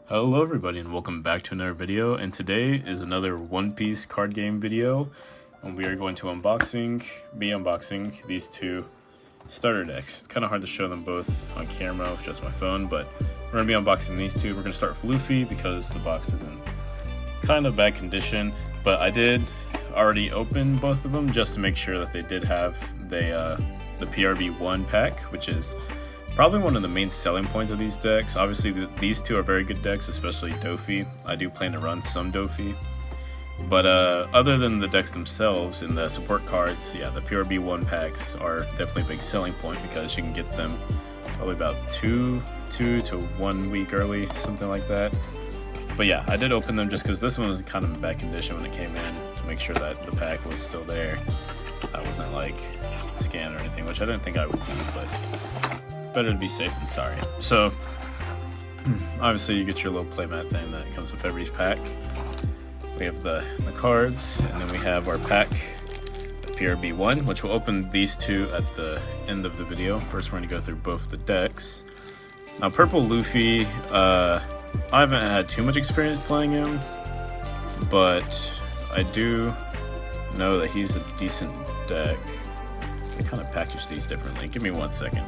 Hello everybody and welcome back to another video, and today is another One Piece card game video, and we are going to be unboxing these two starter decks. It's kind of hard to show them both on camera with just my phone, but we're going to be unboxing these two. We're going to start with Luffy because the box is in kind of bad condition, but I did already open both of them just to make sure that they did have the PRB1 pack, which is probably one of the main selling points of these decks. Obviously, these two are very good decks, especially Dofi. I do plan to run some Dofi. But other than the decks themselves and the support cards, yeah, the PRB1 packs are definitely a big selling point because you can get them probably about two to 1 week early, something like that. But yeah, I did open them just because this one was kind of in bad condition when it came in, to make sure that the pack was still there. I wasn't like scanned or anything, which I didn't think I would be, but better to be safe than sorry. So obviously you get your little playmat thing that comes with every pack. We have the cards, and then we have our pack, the PRB1, which will open these two at the end of the video. First we're going to go through both the decks. Now Purple Luffy, I haven't had too much experience playing him, but I do know that he's a decent deck. I kind of package these differently. Give me 1 second.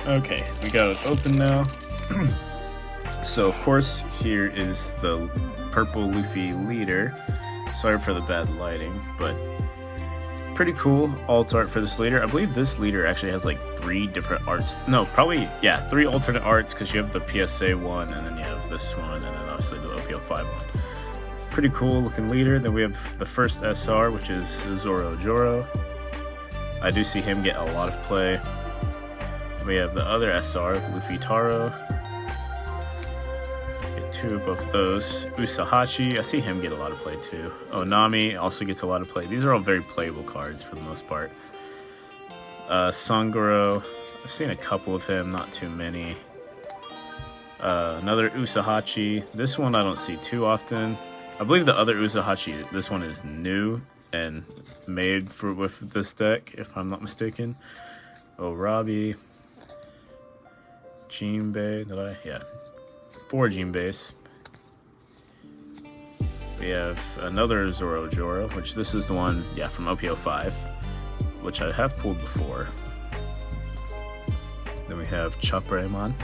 Okay, we got it open now. So of course here is the Purple Luffy leader. Sorry for the bad lighting, but pretty cool alt art for this leader. I believe this leader actually has like 3 different arts. No, probably, yeah, 3 alternate arts, because you have the PSA one, and then you have this one, and then obviously the OPO5 one. Pretty cool looking leader. Then we have the first SR, which is Zoro Joro. I do see him get a lot of play. We have the other SR, Luffy Taro. Get 2 of both those. Usahachi, I see him get a lot of play too. Onami also gets a lot of play. These are all very playable cards for the most part. Sangoro, I've seen a couple of him, not too many. Another Usahachi. This one I don't see too often. I believe the other Usahachi, this one is new and made with this deck, if I'm not mistaken. Robbie. Jinbei, yeah, 4 Jinbeis. We have another Zoro Joro, which this is the one, yeah, from OPO5, which I have pulled before. Then we have Chapreman.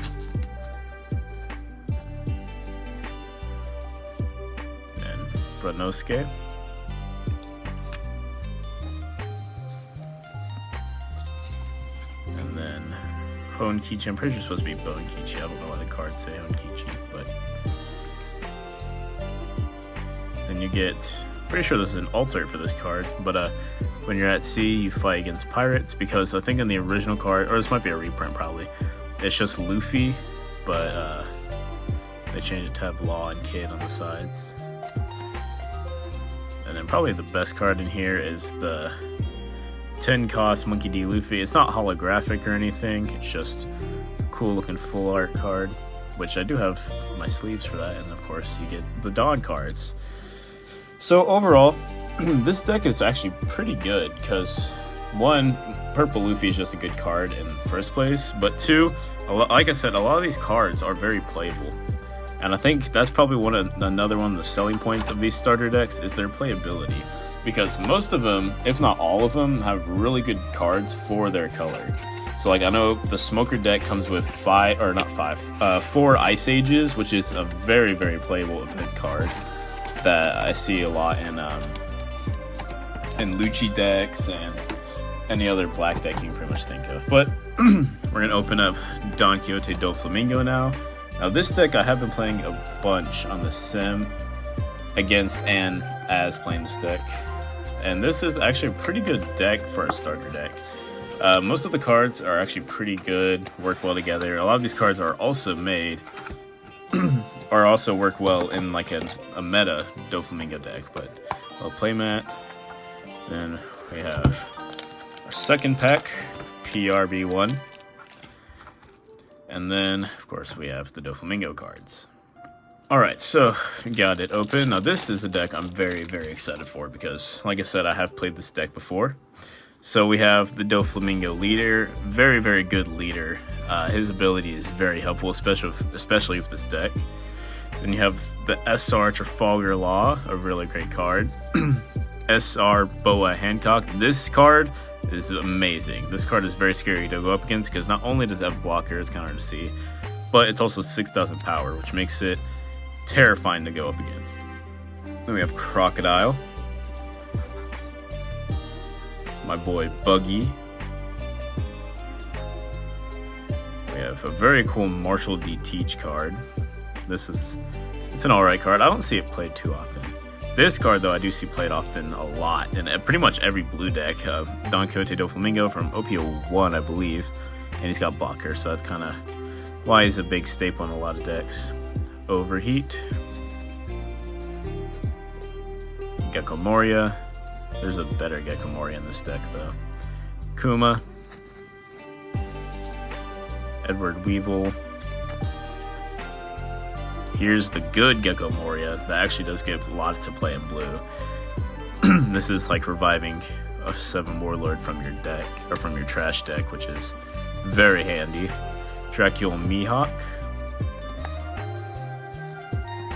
And Franosuke. And then Honkichi. I'm pretty sure it's supposed to be Bonkichi. I don't know why the cards say Honkichi, but then you get, pretty sure this is an alternate for this card, but when you're at sea, you fight against pirates, because I think in the original card, or this might be a reprint probably, it's just Luffy, but they changed it to have Law and Kid on the sides. And then probably the best card in here is the 10 cost Monkey D. Luffy. It's not holographic or anything, it's just a cool looking full art card, which I do have my sleeves for that, and of course you get the Dawn cards. So overall, this deck is actually pretty good, because 1, Purple Luffy is just a good card in the first place, but 2, like I said, a lot of these cards are very playable. And I think that's probably another one of the selling points of these starter decks is their playability. Because most of them, if not all of them, have really good cards for their color. So like I know the Smoker deck comes with 4 Ice Ages, which is a very, very playable event card that I see a lot in Lucci decks and any other black deck you can pretty much think of. But we're gonna open up Don Quixote do Flamingo now. Now this deck I have been playing a bunch on the sim against and as playing this deck. And this is actually a pretty good deck for a starter deck. Most of the cards are actually pretty good, work well together. A lot of these cards are also made, or also work well in like a meta Doflamingo deck. But a playmat. Then we have our second pack of PRB1. And then, of course, we have the Doflamingo cards. Alright, so got it open. Now this is a deck I'm very, very excited for because, like I said, I have played this deck before. So we have the Doflamingo leader, very, very good leader. His ability is very helpful, especially with this deck. Then you have the SR Trafalgar Law, a really great card. SR Boa Hancock. This card is amazing. This card is very scary to go up against because not only does it have blocker, it's kind of hard to see, but it's also 6,000 power, which makes it terrifying to go up against. Then we have Crocodile. My boy Buggy. We have a very cool Marshall D. Teach card. It's an alright card. I don't see it played too often. This card, though, I do see played often a lot in pretty much every blue deck. Don Quixote do Flamingo from OPO1, I believe, and he's got blocker, so that's kind of why he's a big staple in a lot of decks. Overheat. Gecko Moria. There's a better Gecko Moria in this deck, though. Kuma. Edward Weevil. Here's the good Gecko Moria that actually does get lots to play in blue. This is like reviving a 7 Warlord from your deck, or from your trash deck, which is very handy. Dracula Mihawk.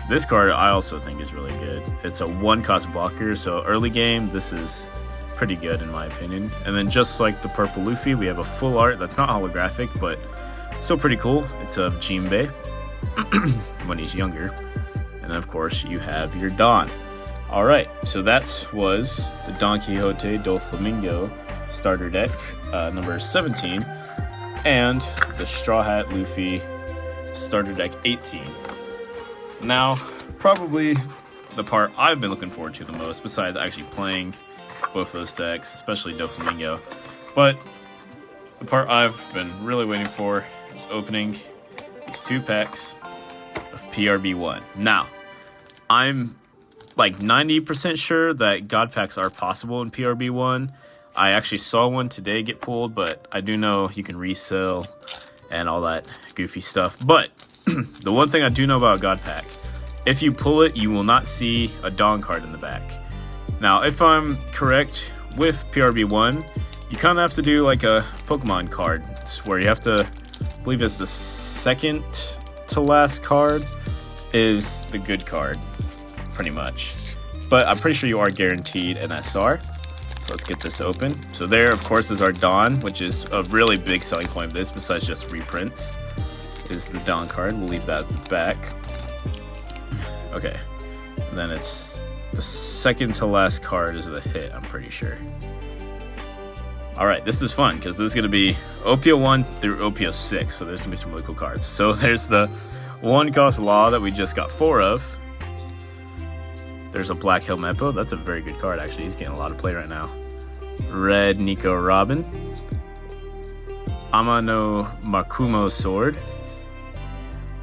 This card I also think is really good. It's a 1-cost blocker, so early game, this is pretty good in my opinion. And then just like the Purple Luffy, we have a full art that's not holographic, but still pretty cool. It's of Jinbei when he's younger. And then of course you have your Don. Alright, so that was the Don Quixote do Flamingo starter deck, number 17, and the Straw Hat Luffy starter deck 18. Now, probably the part I've been looking forward to the most, besides actually playing both those decks, especially Doflamingo, but the part I've been really waiting for is opening these 2 packs of PRB1. Now, I'm like 90% sure that God packs are possible in PRB1. I actually saw one today get pulled, but I do know you can resell and all that goofy stuff. But the one thing I do know about God pack, if you pull it, you will not see a Dawn card in the back. Now, if I'm correct with PRB1, you kind of have to do like a Pokemon card. It's where you have to, I believe it's the second to last card is the good card, pretty much. But I'm pretty sure you are guaranteed an SR. So let's get this open. So there, of course, is our Dawn, which is a really big selling point of this, besides just reprints, is the Dawn card. We'll leave that back. Okay. And then it's the second to last card is the hit, I'm pretty sure. Alright, this is fun, because this is going to be OPO1 through OPO6, so there's going to be some really cool cards. So there's the 1-cost Law that we just got 4 of. There's a Black Hill Mepo. That's a very good card, actually. He's getting a lot of play right now. Red Nico Robin. Amano Makumo Sword.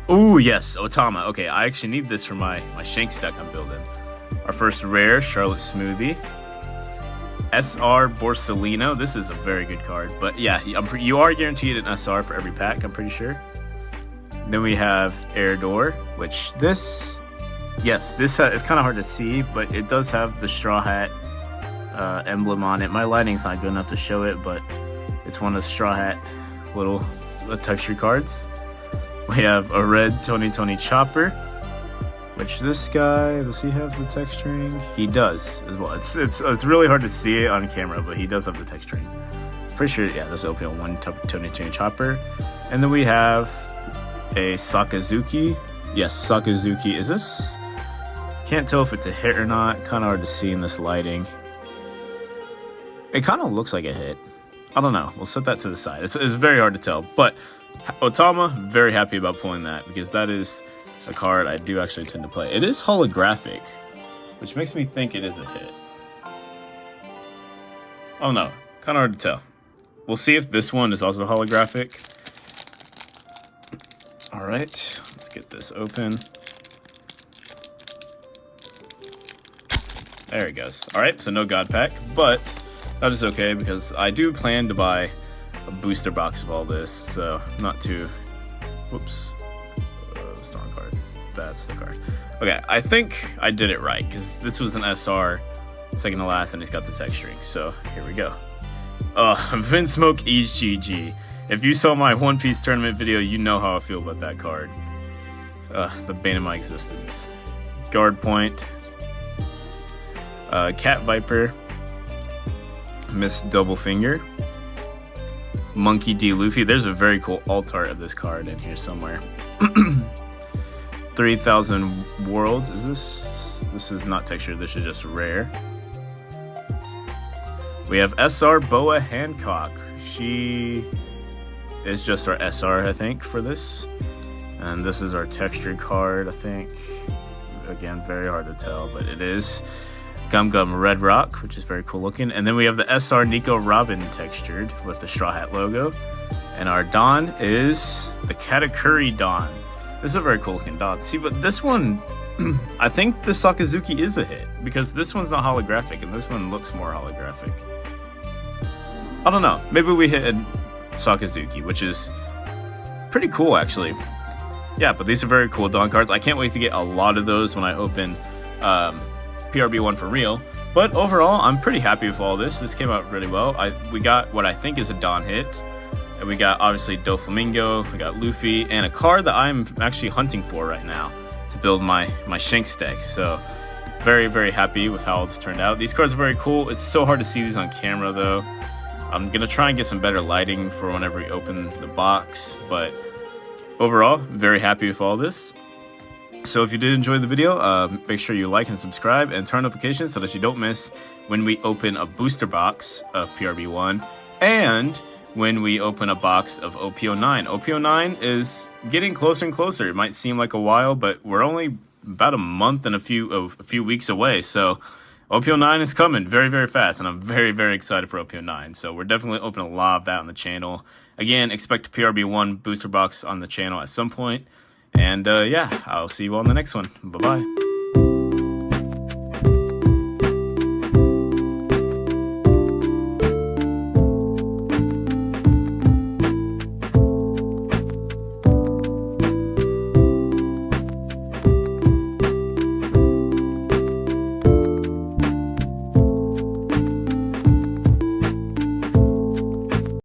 Ooh, yes, Otama. Okay, I actually need this for my Shanks deck I'm building. Our first rare, Charlotte Smoothie. SR Borsellino. This is a very good card. But yeah, you are guaranteed an SR for every pack, I'm pretty sure. Then we have Airdor, which this... Yes, this is kind of hard to see, but it does have the Straw Hat emblem on it. My lighting's not good enough to show it, but it's one of the Straw Hat little texture cards. We have a red Tony Chopper, which this guy, does he have the texturing? He does as well. It's really hard to see it on camera, but he does have the texturing. Pretty sure, yeah, this is OPL1 Tony Chopper. And then we have a Sakazuki. Yes, Sakazuki. Is this? Can't tell if it's a hit or not. Kind of hard to see in this lighting. It kind of looks like a hit. I don't know. We'll set that to the side. It's very hard to tell. But Otama, very happy about pulling that, because that is a card I do actually tend to play. It is holographic, which makes me think it is a hit. Oh no, kind of hard to tell. We'll see if this one is also holographic. Alright, let's get this open. There it goes. Alright, so no God pack, but that is okay because I do plan to buy a booster box of all this, so not too... Whoops. That's the wrong card. That's the card. Okay, I think I did it right because this was an SR, second to last, and it's got the texturing, so here we go. Vinsmoke EGG. If you saw my One Piece tournament video, you know how I feel about that card. The bane of my existence. Guard Point. Cat Viper. Miss Double Finger. Monkey D. Luffy. There's a very cool alt art of this card in here somewhere. 3000 Worlds. Is this? This is not textured. This is just rare. We have SR Boa Hancock. She is just our SR, I think, for this. And this is our textured card, I think. Again, very hard to tell, but it is. Gum Gum Red Rock, which is very cool looking. And then we have the SR Nico Robin textured with the Straw Hat logo. And our Don is the Katakuri Don. This is a very cool looking Don. See, but this one, I think the Sakazuki is a hit, because this one's not holographic, and this one looks more holographic. I don't know. Maybe we hit Sakazuki, which is pretty cool, actually. Yeah, but these are very cool Dawn cards. I can't wait to get a lot of those when I open PRB1 for real. But overall, I'm pretty happy with all this. This came out really well. We got what I think is a Dawn hit. And we got, obviously, Doflamingo. We got Luffy. And a card that I'm actually hunting for right now to build my Shanks deck. So, very, very happy with how this turned out. These cards are very cool. It's so hard to see these on camera, though. I'm going to try and get some better lighting for whenever we open the box, but overall, very happy with all this. So if you did enjoy the video, make sure you like and subscribe and turn notifications so that you don't miss when we open a booster box of PRB1 and when we open a box of OP09. OP09 is getting closer and closer. It might seem like a while, but we're only about a month and a few weeks away, so OP09 is coming very, very fast, and I'm very, very excited for OP09. So we're definitely opening a lot of that on the channel. Again, expect a PRB1 booster box on the channel at some point. And yeah, I'll see you all in the next one. Bye-bye.